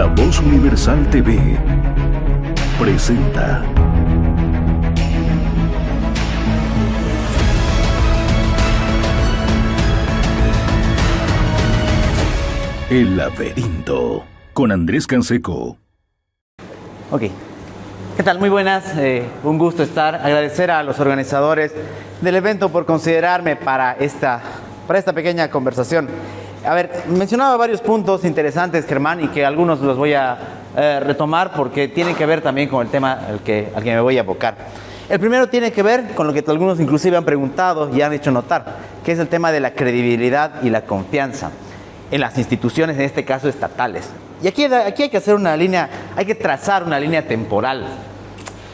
La Voz Universal TV presenta El Laberinto con Andrés Canseco. Ok. ¿Qué tal? Muy buenas. Un gusto estar. Agradecer a los organizadores del evento por considerarme para esta pequeña conversación. A ver, mencionaba varios puntos interesantes, Germán, y que algunos los voy a retomar porque tienen que ver también con el tema al que me voy a abocar. El primero tiene que ver con lo que algunos inclusive han preguntado y han hecho notar, que es el tema de la credibilidad y la confianza en las instituciones, en este caso estatales. Y aquí hay que hacer una línea, hay que trazar una línea temporal.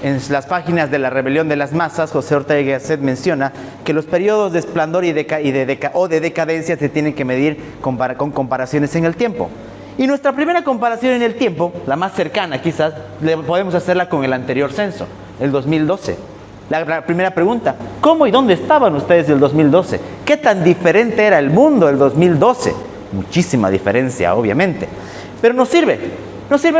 En las páginas de La Rebelión de las Masas, José Ortega y Gasset menciona que los periodos de esplendor y de decadencia se tienen que medir con comparaciones en el tiempo. Y nuestra primera comparación en el tiempo, la más cercana quizás, podemos hacerla con el anterior censo, el 2012. La primera pregunta, ¿cómo y dónde estaban ustedes el 2012? ¿Qué tan diferente era el mundo el 2012? Muchísima diferencia, obviamente. Pero nos sirve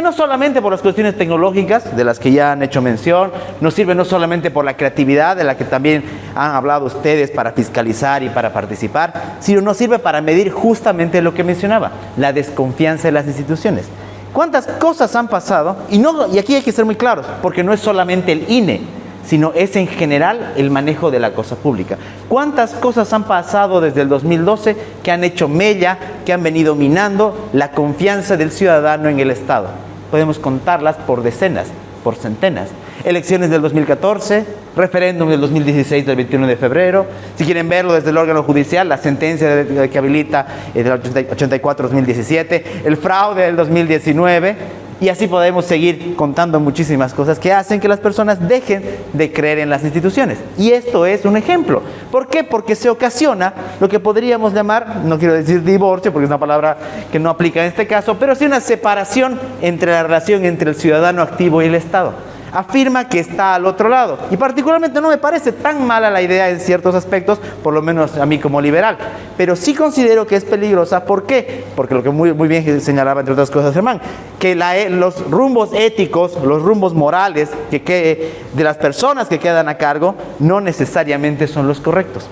no solamente por las cuestiones tecnológicas, de las que ya han hecho mención, nos sirve no solamente por la creatividad, de la que también han hablado ustedes para fiscalizar y para participar, sino nos sirve para medir justamente lo que mencionaba, la desconfianza de las instituciones. ¿Cuántas cosas han pasado? Y aquí hay que ser muy claros, porque no es solamente el INE, sino es en general el manejo de la cosa pública. ¿Cuántas cosas han pasado desde el 2012 que han hecho mella, que han venido minando la confianza del ciudadano en el Estado? Podemos contarlas por decenas, por centenas. Elecciones del 2014, referéndum del 2016 del 21 de febrero. Si quieren verlo desde el órgano judicial, la sentencia que habilita del 84-2017, el fraude del 2019... Y así podemos seguir contando muchísimas cosas que hacen que las personas dejen de creer en las instituciones. Y esto es un ejemplo. ¿Por qué? Porque se ocasiona lo que podríamos llamar, no quiero decir divorcio, porque es una palabra que no aplica en este caso, pero sí una separación entre la relación entre el ciudadano activo y el Estado. Afirma que está al otro lado. Y particularmente no me parece tan mala la idea en ciertos aspectos, por lo menos a mí como liberal. Pero sí considero que es peligrosa. ¿Por qué? Porque lo que muy bien señalaba, entre otras cosas, Germán, que los rumbos éticos, los rumbos morales de las personas que quedan a cargo, no necesariamente son los correctos.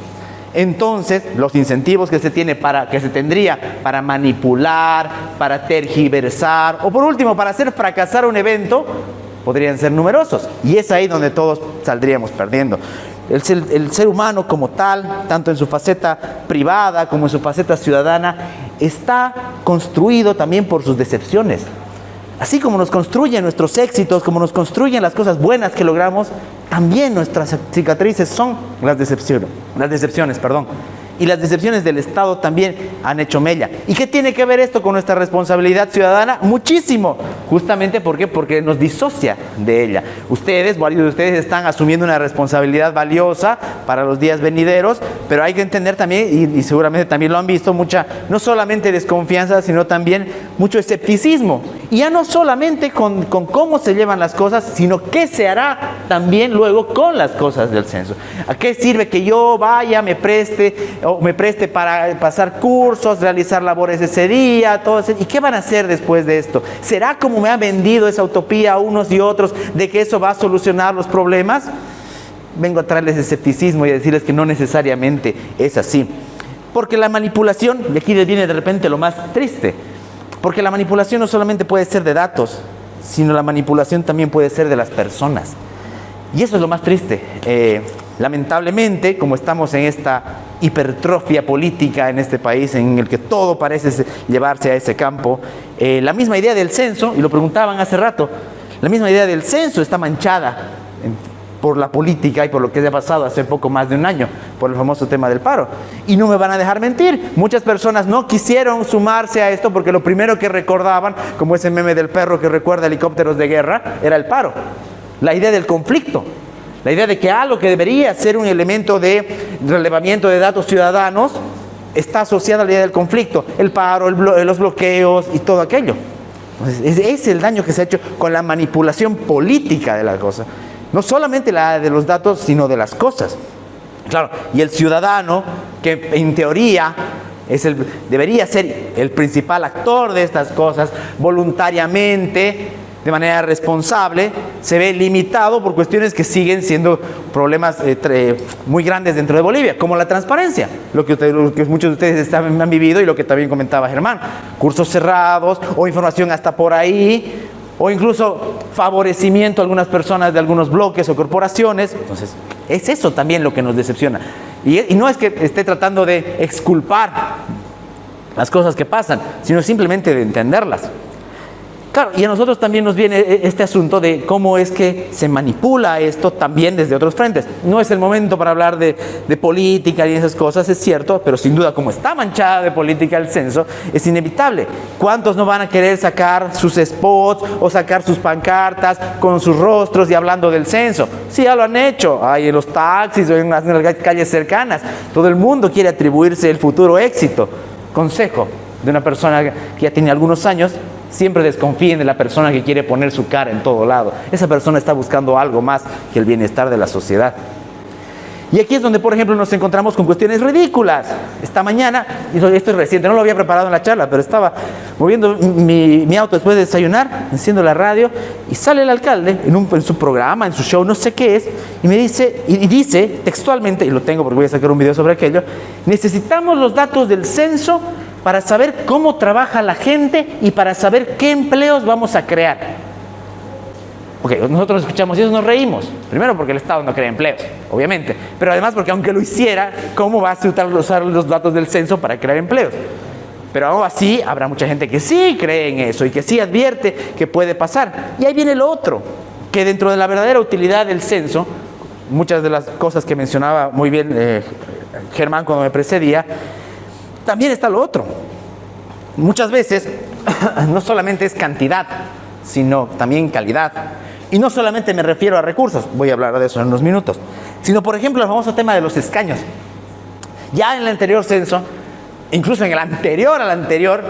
Entonces, los incentivos que se tendría para manipular, para tergiversar, o por último, para hacer fracasar un evento, podrían ser numerosos, y es ahí donde todos saldríamos perdiendo. El ser humano como tal, tanto en su faceta privada como en su faceta ciudadana, está construido también por sus decepciones. Así como nos construyen nuestros éxitos, como nos construyen las cosas buenas que logramos, también nuestras cicatrices son las decepciones. Y las decepciones del Estado también han hecho mella. ¿Y qué tiene que ver esto con nuestra responsabilidad ciudadana? Muchísimo. Justamente porque nos disocia de ella. Varios de ustedes están asumiendo una responsabilidad valiosa para los días venideros, pero hay que entender también, y seguramente también lo han visto, no solamente desconfianza, sino también mucho escepticismo. Y ya no solamente con cómo se llevan las cosas, sino qué se hará también luego con las cosas del censo. ¿A qué sirve que yo vaya, me preste para pasar cursos, realizar labores ese día, todo eso? ¿Y qué van a hacer después de esto? ¿Será como me han vendido esa utopía a unos y otros de que eso va a solucionar los problemas? Vengo a traerles escepticismo y a decirles que no necesariamente es así. Porque la manipulación, de aquí viene de repente lo más triste, porque la manipulación no solamente puede ser de datos, sino la manipulación también puede ser de las personas. Y eso es lo más triste. Lamentablemente, como estamos en esta hipertrofia política en este país, en el que todo parece llevarse a ese campo, la misma idea del censo, y lo preguntaban hace rato, la misma idea del censo está manchada por la política y por lo que se ha pasado hace poco más de un año, por el famoso tema del paro. Y no me van a dejar mentir, muchas personas no quisieron sumarse a esto porque lo primero que recordaban, como ese meme del perro que recuerda helicópteros de guerra, era el paro. La idea del conflicto, la idea de que algo que debería ser un elemento de relevamiento de datos ciudadanos está asociada a la idea del conflicto, el paro, los bloqueos y todo aquello. Entonces, es el daño que se ha hecho con la manipulación política de la cosa. No solamente la de los datos, sino de las cosas. Claro, y el ciudadano que en teoría debería ser el principal actor de estas cosas, voluntariamente, de manera responsable, se ve limitado por cuestiones que siguen siendo problemas muy grandes dentro de Bolivia, como la transparencia, lo que muchos de ustedes han vivido y lo que también comentaba Germán, cursos cerrados o información hasta por ahí, o incluso favorecimiento a algunas personas de algunos bloques o corporaciones. Entonces, es eso también lo que nos decepciona. Y no es que esté tratando de exculpar las cosas que pasan, sino simplemente de entenderlas. Claro, y a nosotros también nos viene este asunto de cómo es que se manipula esto también desde otros frentes. No es el momento para hablar de política y esas cosas, es cierto, pero sin duda como está manchada de política el censo, es inevitable. ¿Cuántos no van a querer sacar sus spots o sacar sus pancartas con sus rostros y hablando del censo? Sí, ya lo han hecho, hay en los taxis o en las calles cercanas. Todo el mundo quiere atribuirse el futuro éxito. Consejo de una persona que ya tiene algunos años: siempre desconfíen de la persona que quiere poner su cara en todo lado. Esa persona está buscando algo más que el bienestar de la sociedad. Y aquí es donde, por ejemplo, nos encontramos con cuestiones ridículas. Esta mañana, y esto es reciente, no lo había preparado en la charla, pero estaba moviendo mi auto después de desayunar, enciendo la radio, y sale el alcalde en su programa, en su show, no sé qué es, y me dice, y dice textualmente, y lo tengo porque voy a sacar un video sobre aquello: necesitamos los datos del censo para saber cómo trabaja la gente y para saber qué empleos vamos a crear. Ok, nosotros escuchamos y eso nos reímos. Primero porque el Estado no crea empleos, obviamente. Pero además porque aunque lo hiciera, ¿cómo va a usar los datos del censo para crear empleos? Pero aún así habrá mucha gente que sí cree en eso y que sí advierte que puede pasar. Y ahí viene lo otro, que dentro de la verdadera utilidad del censo, muchas de las cosas que mencionaba muy bien Germán cuando me precedía, también está lo otro. Muchas veces no solamente es cantidad, sino también calidad. Y no solamente me refiero a recursos, voy a hablar de eso en unos minutos, sino por ejemplo el famoso tema de los escaños. Ya en el anterior censo, incluso en el anterior al anterior,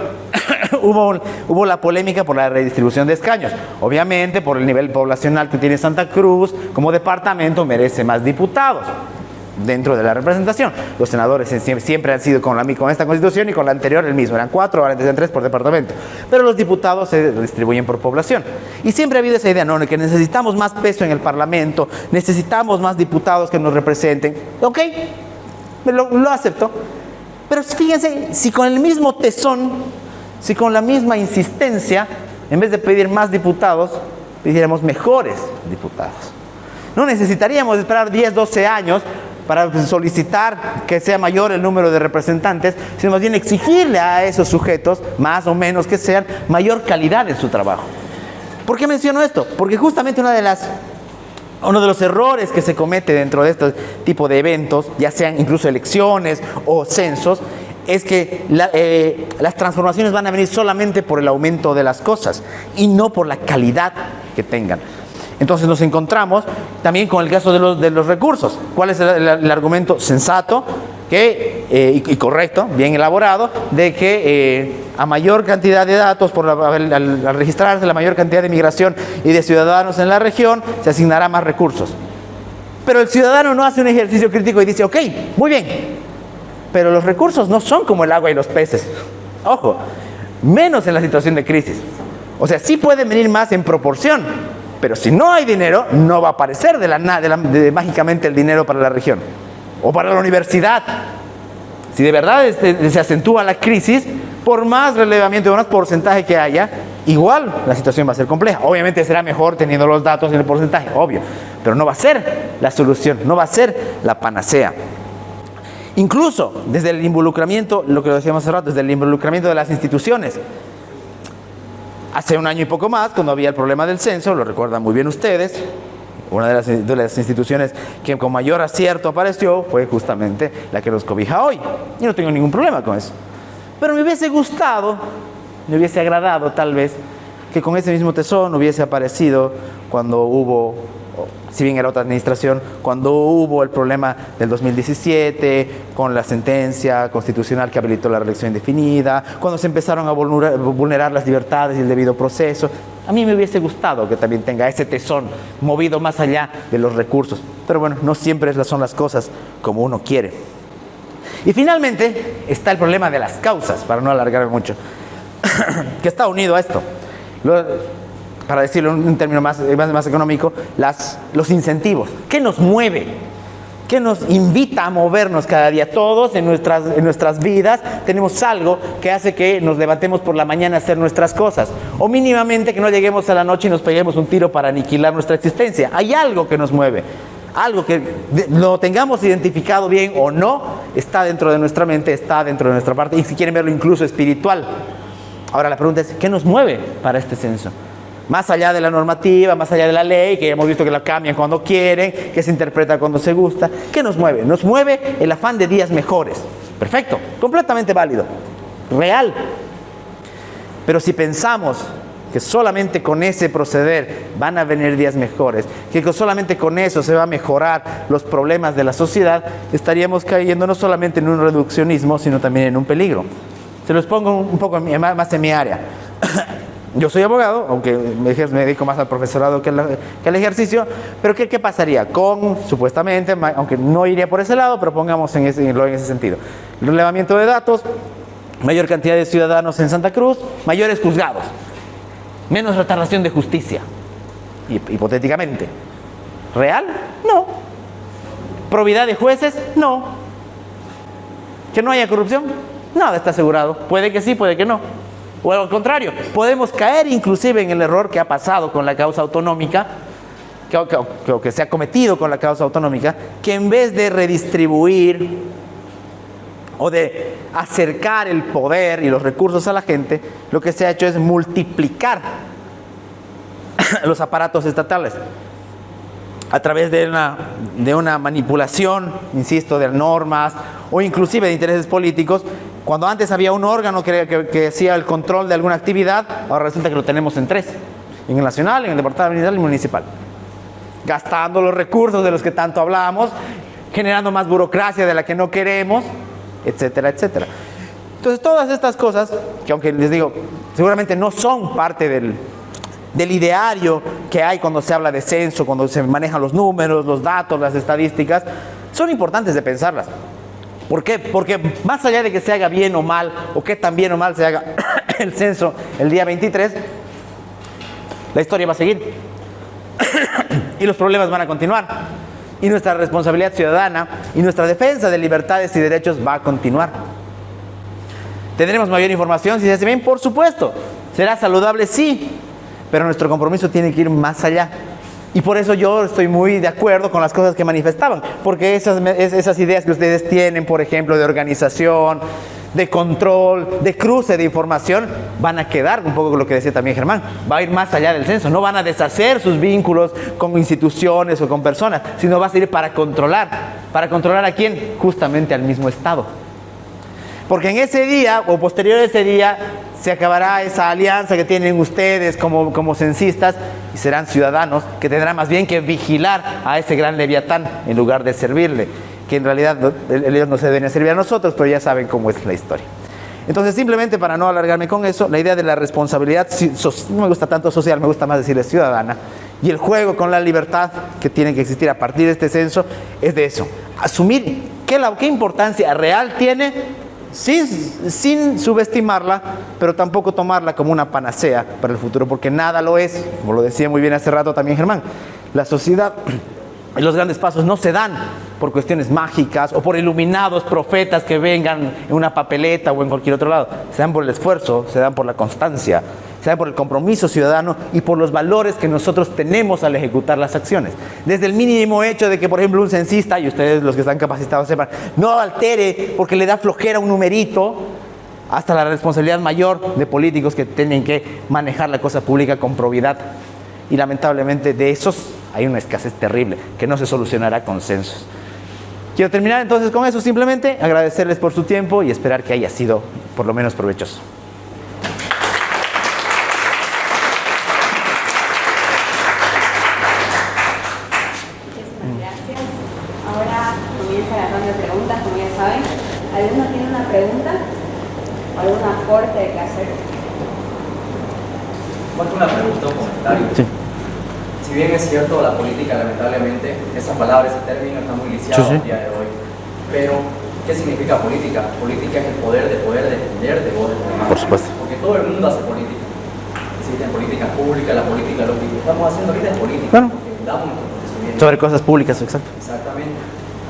hubo la polémica por la redistribución de escaños. Obviamente por el nivel poblacional que tiene Santa Cruz, como departamento merece más diputados dentro de la representación. Los senadores siempre han sido con esta constitución y con la anterior el mismo. Eran 4, ahora antes eran 3 por departamento. Pero los diputados se distribuyen por población. Y siempre ha habido esa idea, ¿no?, de que necesitamos más peso en el Parlamento, necesitamos más diputados que nos representen. Ok, lo acepto. Pero fíjense, si con el mismo tesón, si con la misma insistencia, en vez de pedir más diputados, pidiéramos mejores diputados. No necesitaríamos esperar 10, 12 años para solicitar que sea mayor el número de representantes, sino más bien exigirle a esos sujetos, más o menos que sean, mayor calidad en su trabajo. ¿Por qué menciono esto? Porque justamente uno de los errores que se comete dentro de este tipo de eventos, ya sean incluso elecciones o censos, es que las transformaciones van a venir solamente por el aumento de las cosas y no por la calidad que tengan. Entonces nos encontramos también con el caso de los recursos. ¿Cuál es el argumento sensato y correcto, bien elaborado, de que a mayor cantidad de datos, al registrarse la mayor cantidad de migración y de ciudadanos en la región, se asignará más recursos? Pero el ciudadano no hace un ejercicio crítico y dice: ok, muy bien, pero los recursos no son como el agua y los peces. Ojo, menos en la situación de crisis. O sea, sí pueden venir más en proporción, pero si no hay dinero, no va a aparecer mágicamente el dinero para la región o para la universidad. Si de verdad se acentúa la crisis, por más relevamiento o más porcentaje que haya, igual la situación va a ser compleja. Obviamente será mejor teniendo los datos en el porcentaje, obvio, pero no va a ser la solución, no va a ser la panacea. Incluso desde el involucramiento, lo que decíamos hace rato, desde el involucramiento de las instituciones. Hace un año y poco más, cuando había el problema del censo, lo recuerdan muy bien ustedes, una de las instituciones que con mayor acierto apareció fue justamente la que nos cobija hoy. Y no tengo ningún problema con eso. Pero me hubiese gustado, me hubiese agradado tal vez, que con ese mismo tesón hubiese aparecido cuando hubo, si bien era otra administración, cuando hubo el problema del 2017, con la sentencia constitucional que habilitó la reelección indefinida, cuando se empezaron a vulnerar las libertades y el debido proceso. A mí me hubiese gustado que también tenga ese tesón movido más allá de los recursos. Pero bueno, no siempre son las cosas como uno quiere. Y finalmente está el problema de las causas, para no alargarme mucho, que está unido a esto. Para decirlo en un término más económico, los incentivos. ¿Qué nos mueve? ¿Qué nos invita a movernos cada día? Todos en nuestras vidas tenemos algo que hace que nos levantemos por la mañana a hacer nuestras cosas. O mínimamente que no lleguemos a la noche y nos peguemos un tiro para aniquilar nuestra existencia. Hay algo que nos mueve. Algo que lo tengamos identificado bien o no, está dentro de nuestra mente, está dentro de nuestra parte. Y si quieren verlo incluso espiritual. Ahora la pregunta es, ¿qué nos mueve para este censo? Más allá de la normativa, más allá de la ley, que ya hemos visto que la cambian cuando quieren, que se interpreta cuando se gusta. ¿Qué nos mueve? Nos mueve el afán de días mejores. Perfecto, completamente válido, real. Pero si pensamos que solamente con ese proceder van a venir días mejores, que solamente con eso se va a mejorar los problemas de la sociedad, estaríamos cayendo no solamente en un reduccionismo, sino también en un peligro. Se los pongo un poco más en mi área. Yo soy abogado, aunque me dedico más al profesorado que al ejercicio, pero ¿qué pasaría con, supuestamente, aunque no iría por ese lado, pero pongamos en ese sentido? El relevamiento de datos, mayor cantidad de ciudadanos en Santa Cruz, mayores juzgados, menos retardación de justicia, hipotéticamente. ¿Real? No. ¿Probidad de jueces? No. ¿Que no haya corrupción? Nada está asegurado. Puede que sí, puede que no. O al contrario, podemos caer inclusive en el error que ha pasado con la causa autonómica, que se ha cometido con la causa autonómica, que en vez de redistribuir o de acercar el poder y los recursos a la gente, lo que se ha hecho es multiplicar los aparatos estatales a través de una manipulación, insisto, de normas o inclusive de intereses políticos. Cuando antes había un órgano que hacía el control de alguna actividad, ahora resulta que lo tenemos en 3, en el nacional, en el departamental y el municipal. Gastando los recursos de los que tanto hablamos, generando más burocracia de la que no queremos, etcétera, etcétera. Entonces todas estas cosas, que aunque les digo, seguramente no son parte del ideario que hay cuando se habla de censo, cuando se manejan los números, los datos, las estadísticas, son importantes de pensarlas. ¿Por qué? Porque más allá de que se haga bien o mal, o que tan bien o mal se haga el censo el día 23, la historia va a seguir. Y los problemas van a continuar. Y nuestra responsabilidad ciudadana y nuestra defensa de libertades y derechos va a continuar. ¿Tendremos mayor información si se hace bien? Por supuesto. ¿Será saludable? Sí. Pero nuestro compromiso tiene que ir más allá. Y por eso yo estoy muy de acuerdo con las cosas que manifestaban, porque esas ideas que ustedes tienen, por ejemplo, de organización, de control, de cruce de información, van a quedar, un poco con lo que decía también Germán, va a ir más allá del censo, no van a deshacer sus vínculos con instituciones o con personas, sino va a servir para controlar. ¿Para controlar a quién? Justamente al mismo Estado. Porque en ese día, o posterior a ese día, se acabará esa alianza que tienen ustedes como censistas y serán ciudadanos que tendrán más bien que vigilar a ese gran leviatán en lugar de servirle, que en realidad ellos no se deben servir a nosotros, pero ya saben cómo es la historia. Entonces, simplemente para no alargarme con eso, la idea de la responsabilidad, no me gusta tanto social, me gusta más decirle ciudadana, y el juego con la libertad que tiene que existir a partir de este censo es de eso, asumir qué importancia real tiene, sin subestimarla, pero tampoco tomarla como una panacea para el futuro, porque nada lo es, como lo decía muy bien hace rato también Germán. La sociedad y los grandes pasos no se dan por cuestiones mágicas o por iluminados profetas que vengan en una papeleta o en cualquier otro lado. Se dan por el esfuerzo, se dan por la constancia, se dan por el compromiso ciudadano y por los valores que nosotros tenemos al ejecutar las acciones. Desde el mínimo hecho de que, por ejemplo, un censista, y ustedes los que están capacitados sepan, no altere porque le da flojera un numerito, hasta la responsabilidad mayor de políticos que tienen que manejar la cosa pública con probidad. Y lamentablemente de esos hay una escasez terrible que no se solucionará con censos. Quiero terminar entonces con eso, simplemente agradecerles por su tiempo y esperar que haya sido por lo menos provechoso. Muchísimas gracias. Ahora comienza la ronda de preguntas, como ya saben. ¿Alguno tiene una pregunta o algún aporte que hacer? Una pregunta o comentario. Sí. Si bien es cierto, la política, lamentablemente, esa palabra, ese término está muy lisiado Sí. el día de hoy, pero ¿Qué significa política? Política es el poder de depender de vos, de los demás. Por supuesto. Porque todo el mundo hace política. Existen políticas públicas, la política, lo que estamos haciendo ahorita es política. Claro. Porque damos nuestro conocimiento. Sobre cosas públicas, exacto. Exactamente.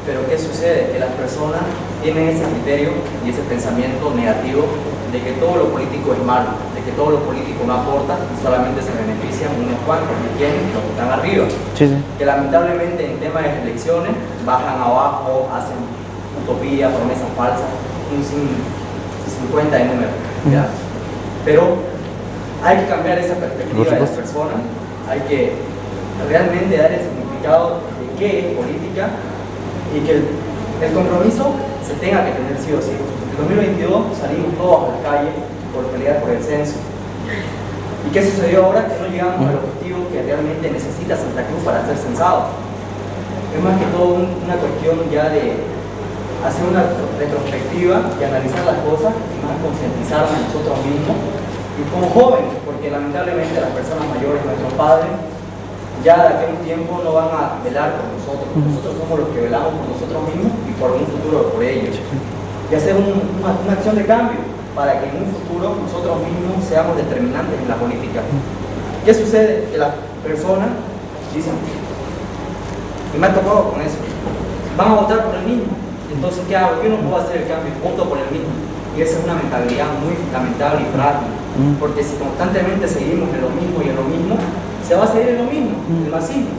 Pero ¿qué sucede? Que las personas tienen ese criterio y ese pensamiento negativo de que todo lo político es malo, de que todo lo político no aporta y solamente se benefician unos cuantos y quieren los que están arriba. Sí, sí. Que lamentablemente en temas de elecciones bajan abajo, hacen utopía, promesas falsas, un 50 de números. ¿Ya? Pero hay que cambiar esa perspectiva de las personas, hay que realmente dar el significado de qué es política y que el compromiso se tenga que tener sí o sí. En 2022 salimos todos a la calle por pelear por el censo. ¿Y qué sucedió ahora? Que no llegamos al objetivo que realmente necesita Santa Cruz para ser censado. Es más que todo una cuestión ya de hacer una retrospectiva y analizar las cosas y más concientizarnos nosotros mismos y como jóvenes, porque lamentablemente las personas mayores, nuestros padres, ya de aquí a un tiempo no van a velar por nosotros. Nosotros somos los que velamos por nosotros mismos y por un futuro por ellos. Y hacer una acción de cambio para que en un futuro nosotros mismos seamos determinantes en la política. ¿Qué sucede? Que las personas dicen, y me ha tocado con eso, van a votar por el mismo. Entonces, ¿qué hago? Yo no puedo hacer el cambio, voto por el mismo. Y esa es una mentalidad muy lamentable y frágil. Porque si constantemente seguimos en lo mismo y en lo mismo, se va a seguir en lo mismo, el marxismo.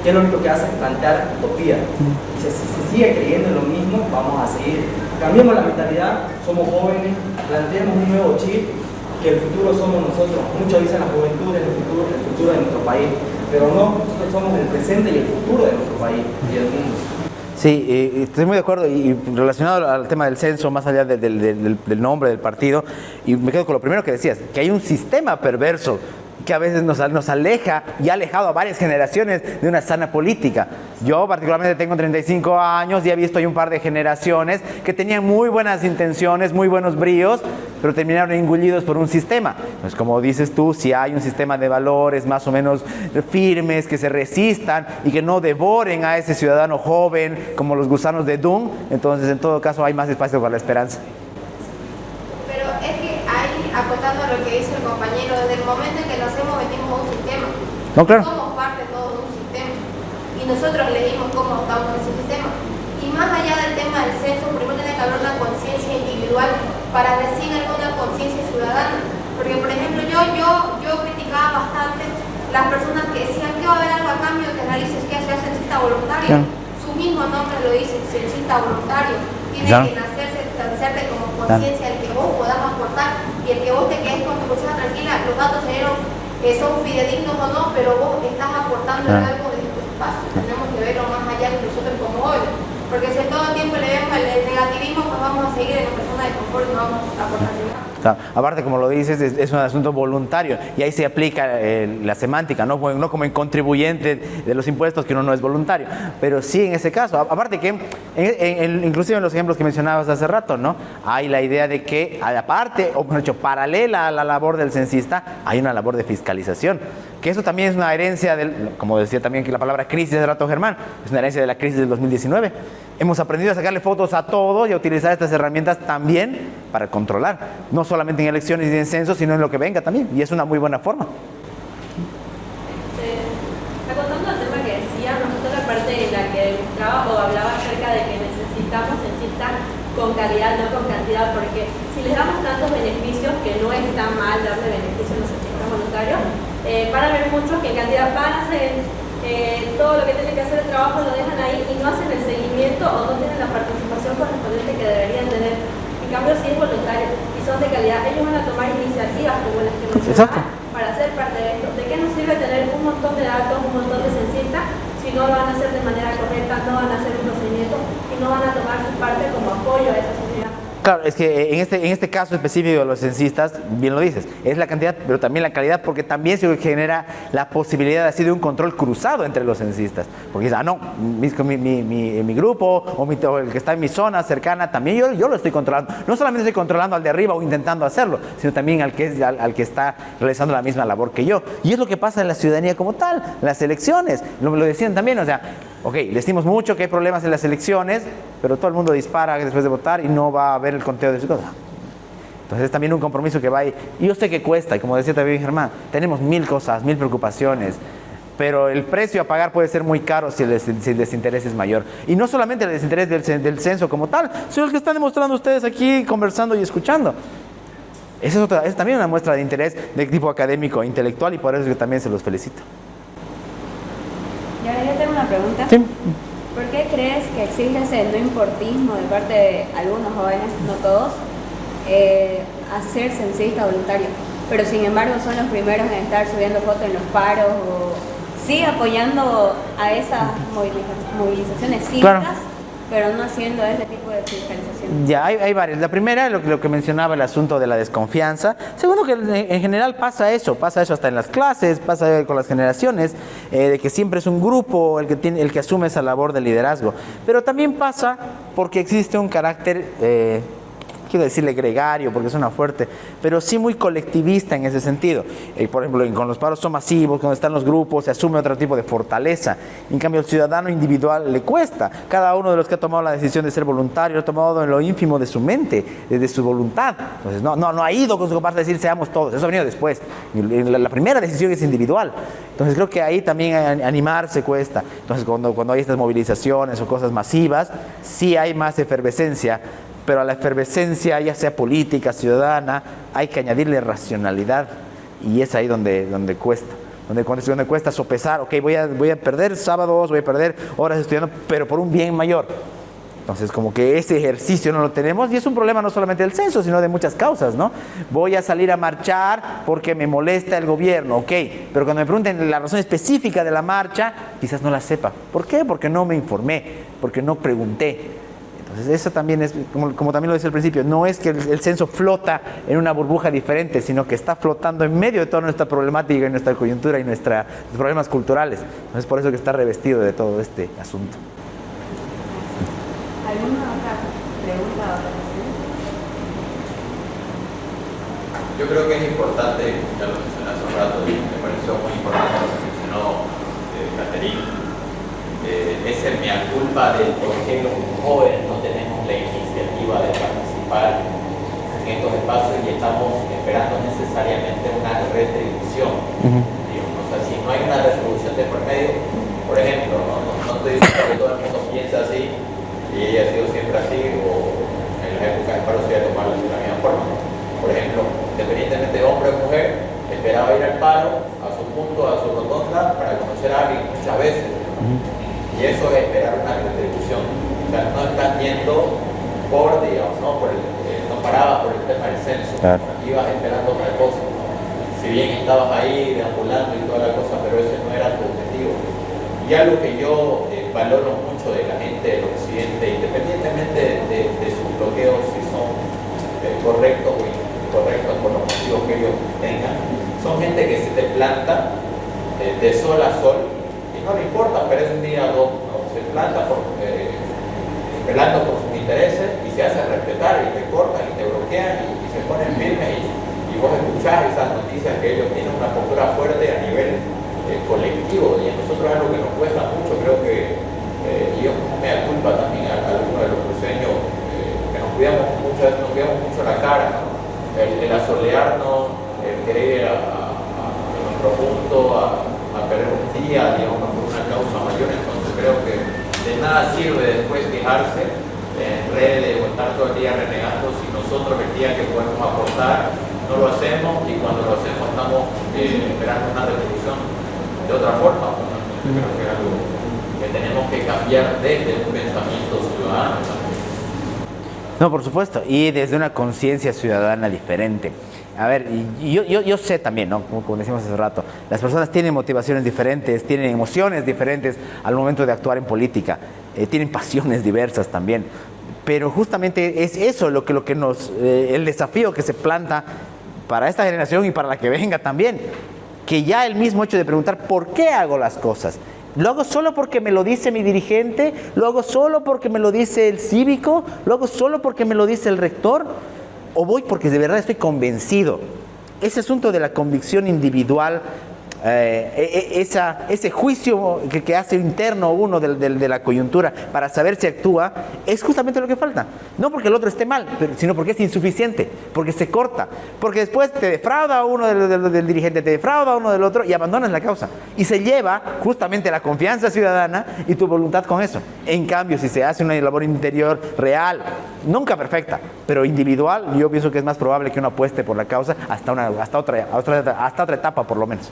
Que es lo único que hace es plantear utopía. Y si se sigue creyendo en lo mismo, vamos a seguir. Cambiemos la mentalidad, somos jóvenes, planteemos un nuevo chip, que el futuro somos nosotros. Muchos dicen la juventud es el futuro de nuestro país. Pero no, nosotros somos el presente y el futuro de nuestro país y del mundo. Sí, estoy muy de acuerdo y relacionado al tema del censo, más allá del nombre del partido, y me quedo con lo primero que decías, que hay un sistema perverso que a veces nos aleja y ha alejado a varias generaciones de una sana política. Yo particularmente tengo 35 años y he visto ahí un par de generaciones que tenían muy buenas intenciones, muy buenos bríos, pero terminaron engullidos por un sistema. Pues como dices tú, si hay un sistema de valores más o menos firmes, que se resistan y que no devoren a ese ciudadano joven como los gusanos de Dune, entonces en todo caso hay más espacio para la esperanza. Pero es que ahí, acotando a lo que dice el compañero, desde el momento en que nacemos venimos a un sistema. No, claro. Somos parte todos de un sistema. Y nosotros elegimos cómo estamos en ese sistema. Y más allá del tema del censo, primero tiene que haber una conciencia individual para recién alguna conciencia ciudadana. Porque, por ejemplo, yo criticaba bastante las personas que decían que va a haber algo a cambio que realices que sea censista voluntario. Claro. Su mismo nombre lo dice, censista voluntario. Tiene Claro. que hacerte como conciencia el que vos podás aportar y el que vos te quedes con tu conciencia tranquila. Los datos salieron que son fidedignos o no, pero vos estás aportando algo de tu espacio. Tenemos que verlo más allá de nosotros como jóvenes. Porque si todo el tiempo le vemos el negativismo, pues vamos a seguir en la persona de confort y no vamos a aportar nada. Claro. Aparte, como lo dices, es un asunto voluntario y ahí se aplica la semántica, no como en contribuyente de los impuestos, que uno no es voluntario, pero sí en ese caso. Aparte que, inclusive en los ejemplos que mencionabas hace rato, ¿no? Hay la idea de que, aparte, o mejor dicho, paralela a la labor del censista, hay una labor de fiscalización, que eso también es una herencia, como decía también que la palabra crisis de rato Germán, es una herencia de la crisis del 2019. Hemos aprendido a sacarle fotos a todo y a utilizar estas herramientas también para controlar, no solamente en elecciones y en censos, sino en lo que venga también, y es una muy buena forma. Acotando al tema que decía, me gustó la parte en la que mostraba o hablaba acerca de que necesitamos censistas con calidad, no con cantidad, porque si les damos tantos beneficios, que no está mal darle beneficios a los censistas voluntarios, van a haber muchos que en cantidad van a hacer todo lo que tienen que hacer el trabajo, lo dejan ahí y no hacen el seguimiento o no tienen la participación correspondiente que deberían tener. En cambio, si es voluntario y son de calidad, ellos van a tomar iniciativas como las que mencionaban para ser parte de esto. ¿De qué nos sirve tener un montón de datos, un montón de censistas, si no lo van a hacer de manera correcta, no van a hacer un procedimiento y no van a tomar su parte como apoyo a esa sociedad? Claro, es que en este caso específico de los censistas, bien lo dices, es la cantidad, pero también la calidad, porque también se genera la posibilidad así de un control cruzado entre los censistas. Porque dices, no, mi grupo o el que está en mi zona cercana, también yo lo estoy controlando. No solamente estoy controlando al de arriba o intentando hacerlo, sino también al que está realizando la misma labor que yo. Y es lo que pasa en la ciudadanía como tal, en las elecciones. Lo decían también, o sea, Ok, le decimos mucho que hay problemas en las elecciones, pero todo el mundo dispara después de votar y no va a haber el conteo de su cosa. Entonces es también un compromiso que va ahí. Y yo sé que cuesta, y como decía también Germán, tenemos 1000 cosas, 1000 preocupaciones, pero el precio a pagar puede ser muy caro si el desinterés es mayor. Y no solamente el desinterés del censo como tal, sino el que están demostrando ustedes aquí conversando y escuchando. Esa es también una muestra de interés de tipo académico e intelectual, y por eso yo también se los felicito. Y ahora yo tengo una pregunta. Sí. ¿Por qué crees que existe ese no importismo de parte de algunos jóvenes, no todos, a ser censista voluntario? Pero sin embargo son los primeros en estar subiendo fotos en los paros o sí apoyando a esas movilizaciones cívicas, Claro. pero no haciendo ese tipo de fiscalización. Ya, hay varias. La primera, lo que mencionaba, el asunto de la desconfianza. Segundo, que en general pasa eso hasta en las clases, pasa con las generaciones, de que siempre es un grupo el que asume esa labor de liderazgo. Pero también pasa porque existe un carácter, quiero decirle gregario, porque suena fuerte, pero sí muy colectivista en ese sentido. Por ejemplo, con los paros son masivos, cuando están los grupos, se asume otro tipo de fortaleza. En cambio, al ciudadano individual le cuesta. Cada uno de los que ha tomado la decisión de ser voluntario lo ha tomado en lo ínfimo de su mente, de su voluntad. Entonces, no ha ido con su compás a decir seamos todos. Eso ha venido después. La primera decisión es individual. Entonces, creo que ahí también animarse cuesta. Entonces, cuando hay estas movilizaciones o cosas masivas, sí hay más efervescencia. Pero a la efervescencia, ya sea política, ciudadana, hay que añadirle racionalidad, y es ahí donde cuesta. Donde cuesta sopesar, ok, voy a perder sábados, voy a perder horas estudiando, pero por un bien mayor. Entonces, como que ese ejercicio no lo tenemos, y es un problema no solamente del censo, sino de muchas causas, ¿no? Voy a salir a marchar porque me molesta el gobierno, ok, pero cuando me pregunten la razón específica de la marcha, quizás no la sepa. ¿Por qué? Porque no me informé, porque no pregunté. Entonces, eso también es, como también lo decía al principio, no es que el censo flota en una burbuja diferente, sino que está flotando en medio de toda nuestra problemática y nuestra coyuntura y nuestros problemas culturales. Entonces, por eso que está revestido de todo este asunto. ¿Alguna otra pregunta o reflexión? Yo creo que es importante, ya lo mencioné hace un rato y me pareció muy importante lo que mencionó Caterina. Esa es mi culpa del por qué los jóvenes no tenemos la iniciativa de participar en estos espacios y estamos esperando necesariamente una retribución. Digamos, o sea, si no hay una retribución de por medio, por ejemplo, no estoy diciendo que todo el mundo piensa así y ella ha sido siempre así, o en la época del paro se iba a tomar de la misma forma. Por ejemplo, independientemente de hombre o mujer, esperaba ir al paro, a su punto, a su rotonda, para conocer a alguien muchas veces. Y eso es esperar una retribución. O sea, no estás yendo por, digamos, no parabas por el tema del censo, claro. Ibas esperando otra cosa. Si bien estabas ahí deambulando y toda la cosa, pero ese no era tu objetivo. Y algo que yo valoro mucho de la gente del occidente, independientemente de sus bloqueos, si son correctos o incorrectos por los motivos que ellos tengan, son gente que se te planta de sol a sol. No le importa, pero es un día o dos, ¿no? Se planta velando por sus intereses y se hace respetar y te cortan y te bloquean y se ponen firmes y vos escuchás esas noticias que ellos tienen una postura fuerte a nivel colectivo, y a nosotros es algo que nos cuesta mucho. Creo que yo me da culpa también a algunos de los cruceños que nos cuidamos mucho la cara, ¿no? El asolearnos, el querer ir a nuestro punto, a perder un día, digamos, por una causa mayor. Entonces creo que de nada sirve después quejarse en redes o estar todo el día renegando si nosotros el día que podemos aportar no lo hacemos, y cuando lo hacemos estamos esperando una retribución de otra forma. Yo creo que es algo que tenemos que cambiar desde un pensamiento ciudadano también. No, por supuesto, y desde una conciencia ciudadana diferente. A ver, yo sé también, ¿no? Como decimos hace rato, las personas tienen motivaciones diferentes, tienen emociones diferentes al momento de actuar en política, tienen pasiones diversas también, pero justamente es eso lo que nos, el desafío que se planta para esta generación y para la que venga también, que ya el mismo hecho de preguntar ¿por qué hago las cosas? ¿Lo hago solo porque me lo dice mi dirigente? ¿Lo hago solo porque me lo dice el cívico? ¿Lo hago solo porque me lo dice el rector? ¿O voy porque de verdad estoy convencido? Ese asunto de la convicción individual ese juicio que hace interno uno de la coyuntura para saber si actúa, es justamente lo que falta. No porque el otro esté mal, sino porque es insuficiente, porque se corta, porque después te defrauda uno del dirigente, te defrauda uno del otro y abandonas la causa. Y se lleva justamente la confianza ciudadana y tu voluntad con eso. En cambio, si se hace una labor interior real, nunca perfecta, pero individual, yo pienso que es más probable que uno apueste por la causa hasta otra etapa por lo menos.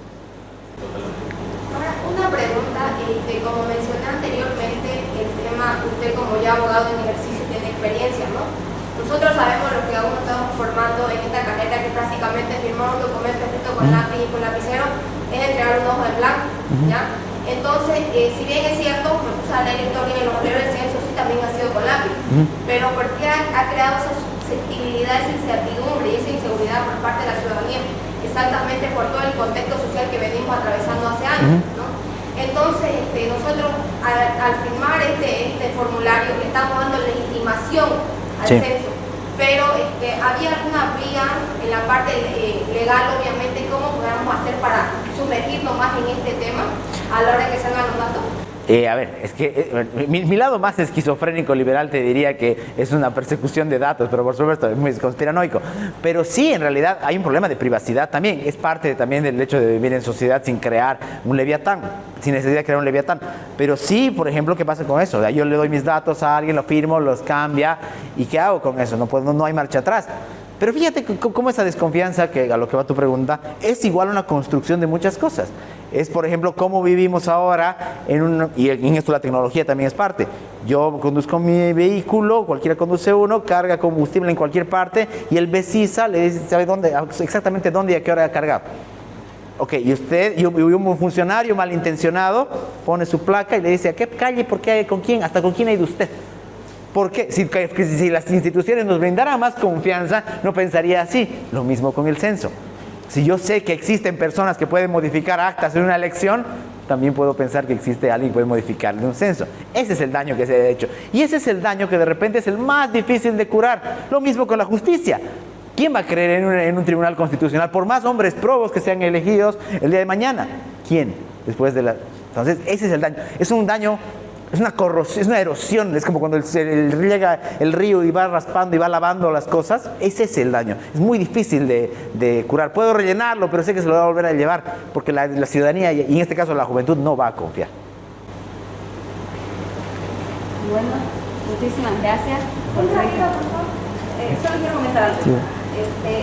Ahora, una pregunta, como mencioné anteriormente, el tema, usted como ya abogado en ejercicio tiene experiencia, ¿no? Nosotros sabemos lo que aún estamos formando en esta carrera, que prácticamente firmar un documento escrito con lápiz y con lapicero es entregar un ojo de blanco, ¿ya? Entonces, si bien es cierto, me puse a leer historia en los anteriores censos sí también ha sido con lápiz, pero ¿por qué ha creado esa susceptibilidad, esa incertidumbre y esa inseguridad por parte de la ciudadanía? Exactamente por todo el contexto social que venimos atravesando hace años, ¿no? Entonces, nosotros al firmar este formulario le estamos dando legitimación al censo, pero ¿había alguna vía en la parte legal, obviamente, cómo podamos hacer para sumergirnos más en este tema a la hora de que salgan los datos? A ver, es que mi lado más esquizofrénico liberal te diría que es una persecución de datos, pero por supuesto es muy conspiranoico. Pero sí, en realidad hay un problema de privacidad también. Es parte también del hecho de vivir en sociedad sin crear un leviatán, sin necesidad de crear un leviatán. Pero sí, por ejemplo, ¿qué pasa con eso? O sea, yo le doy mis datos a alguien, lo firmo, los cambia, ¿y qué hago con eso? No hay marcha atrás. Pero fíjate cómo esa desconfianza, que a lo que va tu pregunta, es igual a una construcción de muchas cosas. Es, por ejemplo, cómo vivimos ahora y en esto la tecnología también es parte. Yo conduzco mi vehículo, cualquiera conduce uno, carga combustible en cualquier parte y el BESISA le dice, ¿sabe exactamente dónde y a qué hora ha cargado? Ok, y un funcionario malintencionado pone su placa y le dice, ¿a qué calle, por qué, con quién, hasta con quién ha ido usted? ¿Por qué? Si las instituciones nos brindaran más confianza, no pensaría así. Lo mismo con el censo. Si yo sé que existen personas que pueden modificar actas en una elección, también puedo pensar que existe alguien que puede modificar en un censo. Ese es el daño que se ha hecho. Y ese es el daño que de repente es el más difícil de curar. Lo mismo con la justicia. ¿Quién va a creer en un tribunal constitucional? Por más hombres probos que sean elegidos el día de mañana. ¿Quién? Entonces, ese es el daño. Es un daño. Es una corrosión, es una erosión, es como cuando llega el río y va raspando y va lavando las cosas. Ese es el daño. Es muy difícil de curar. Puedo rellenarlo, pero sé que se lo va a volver a llevar, porque la ciudadanía, y en este caso la juventud, no va a confiar. Bueno, muchísimas gracias. Solo quiero comentar algo. Sí.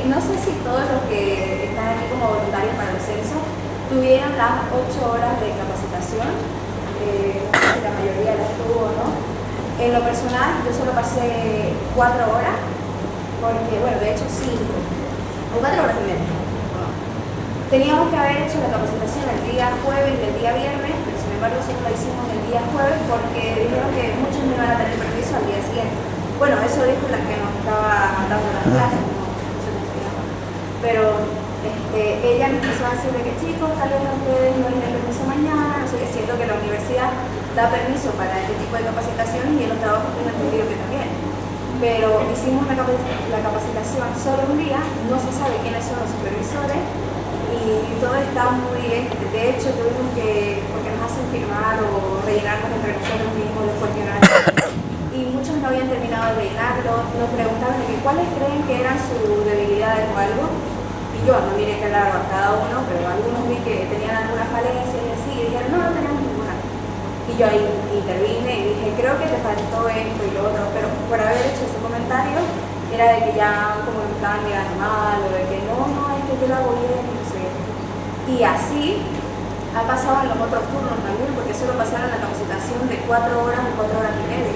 No sé si todos los que están aquí como voluntarios para el censo tuvieron las 8 horas de capacitación. La mayoría las tuvo, ¿no? En lo personal, yo solo pasé 4 horas, porque, bueno, de hecho 5, o 4 horas y media. Teníamos que haber hecho la capacitación el día jueves y el día viernes, pero sin embargo solo la hicimos el día jueves porque dijeron que muchos no iban a tener permiso al día siguiente. Bueno, eso dijo la que nos estaba dando las clases, no sé cómo se llama. Pero ella me empezó a decirle que chicos, tal vez ustedes no les den permiso mañana, no sé qué, siento que la universidad da permiso para este tipo de capacitaciones y en los trabajos tengo entendido que también. Pero hicimos la capacitación solo un día, no se sabe quiénes son los supervisores y todo está muy bien. De hecho, tuvimos que, porque nos hacen firmar o rellenarnos entre nosotros mismos los cuestionarios y muchos no habían terminado de rellenarlo, nos preguntaban de cuáles creen que eran sus debilidades o algo. Y yo no miré que largo a cada uno, pero algunos vi que tenían alguna falencia y así, y dijeron, no tenemos ninguna. Y yo ahí intervine y dije, creo que te faltó esto y lo otro, pero por haber hecho ese comentario, era de que ya como me estaban mirando mal, o de que no, es que yo lo hago bien, no sé. Y así ha pasado en los otros turnos también, porque solo pasaron la capacitación de 4 horas o 4 horas y media.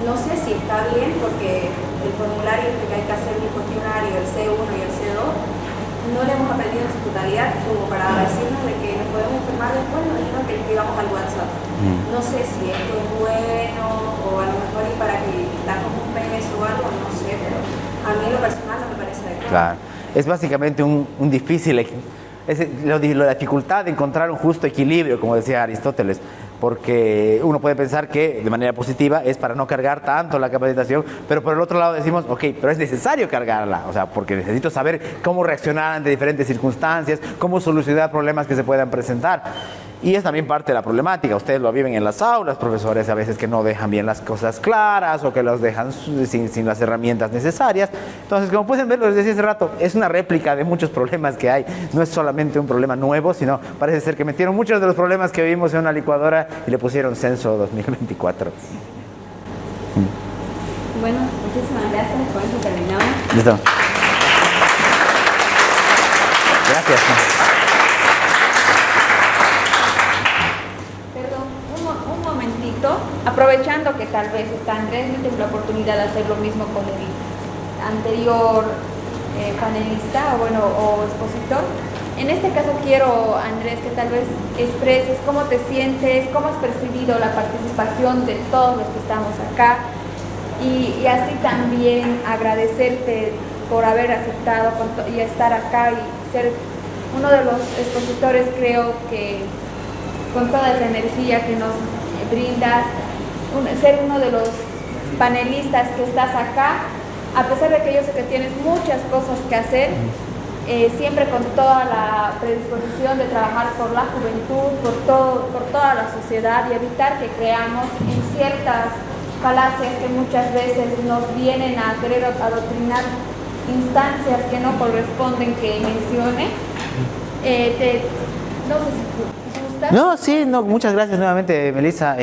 No sé si está bien, porque el formulario que hay que hacer el cuestionario, el C1 y el C2, no le hemos aprendido en su totalidad como para decirnos de que nos podemos informar después, nos dijeron que le escribamos al WhatsApp. No sé si esto es bueno o a lo mejor es para que quitamos un peso o algo, no sé, pero a mí en lo personal no me parece adecuado. Claro, es básicamente un difícil la dificultad de encontrar un justo equilibrio, como decía Aristóteles, porque uno puede pensar que de manera positiva es para no cargar tanto la capacitación, pero por el otro lado decimos, ok, pero es necesario cargarla, o sea, porque necesito saber cómo reaccionar ante diferentes circunstancias, cómo solucionar problemas que se puedan presentar. Y es también parte de la problemática. Ustedes lo viven en las aulas, profesores a veces que no dejan bien las cosas claras o que los dejan sin las herramientas necesarias. Entonces, como pueden ver, les decía hace rato, es una réplica de muchos problemas que hay. No es solamente un problema nuevo, sino parece ser que metieron muchos de los problemas que vivimos en una licuadora y le pusieron censo 2024. Bueno, muchísimas gracias. Con eso terminamos. Listo. Gracias. Un momentito, aprovechando que tal vez está Andrés, no tengo la oportunidad de hacer lo mismo con el anterior panelista o expositor. En este caso quiero, Andrés, que tal vez expreses cómo te sientes, cómo has percibido la participación de todos los que estamos acá y así también agradecerte por haber aceptado y estar acá y ser uno de los expositores, creo que con toda esa energía que nos brindas, ser uno de los panelistas que estás acá, a pesar de que yo sé que tienes muchas cosas que hacer, siempre con toda la predisposición de trabajar por la juventud, por toda la sociedad y evitar que creamos en ciertas falacias que muchas veces nos vienen a querer adoctrinar instancias que no corresponden que mencione. No sé si gustas. No, sí, no, muchas gracias nuevamente, Melissa.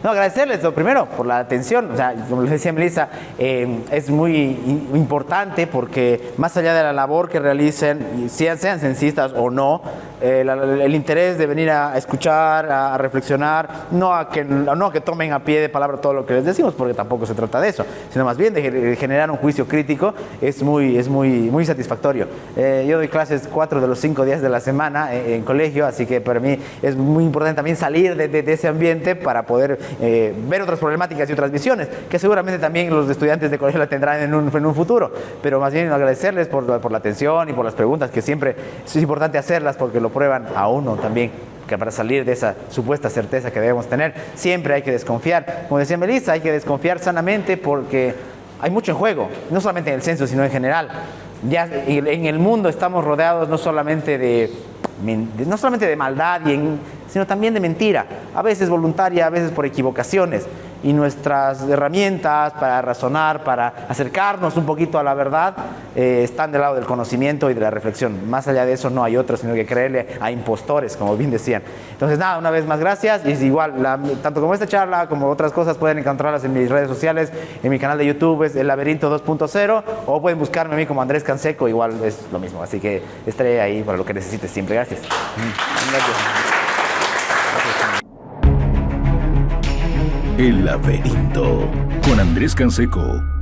No, agradecerles lo primero por la atención. O sea, como les decía Melissa, es muy importante porque más allá de la labor que realicen, sean censistas o no, el interés de venir a escuchar, a reflexionar, no a que tomen a pie de palabra todo lo que les decimos, porque tampoco se trata de eso, sino más bien de generar un juicio crítico, es muy satisfactorio. Yo doy clases 4 de los 5 días de la semana en colegio, así que para mí es muy importante también salir de ese ambiente para poder ver otras problemáticas y otras visiones, que seguramente también los estudiantes de colegio la tendrán en un futuro, pero más bien agradecerles por la atención y por las preguntas, que siempre es importante hacerlas porque lo prueban a uno también, que para salir de esa supuesta certeza que debemos tener, siempre hay que desconfiar. Como decía Melissa, hay que desconfiar sanamente porque hay mucho en juego, no solamente en el censo, sino en general. Ya en el mundo estamos rodeados no solamente de maldad, sino también de mentira, a veces voluntaria, a veces por equivocaciones. Y nuestras herramientas para razonar, para acercarnos un poquito a la verdad, están del lado del conocimiento y de la reflexión. Más allá de eso no hay otro, sino que creerle a impostores, como bien decían. Entonces nada, una vez más gracias. Y igual, tanto como esta charla como otras cosas pueden encontrarlas en mis redes sociales, en mi canal de YouTube es El Laberinto 2.0, o pueden buscarme a mí como Andrés Canseco, igual es lo mismo. Así que estaré ahí para lo que necesites siempre. Gracias. Gracias. El Laberinto con Andrés Canseco.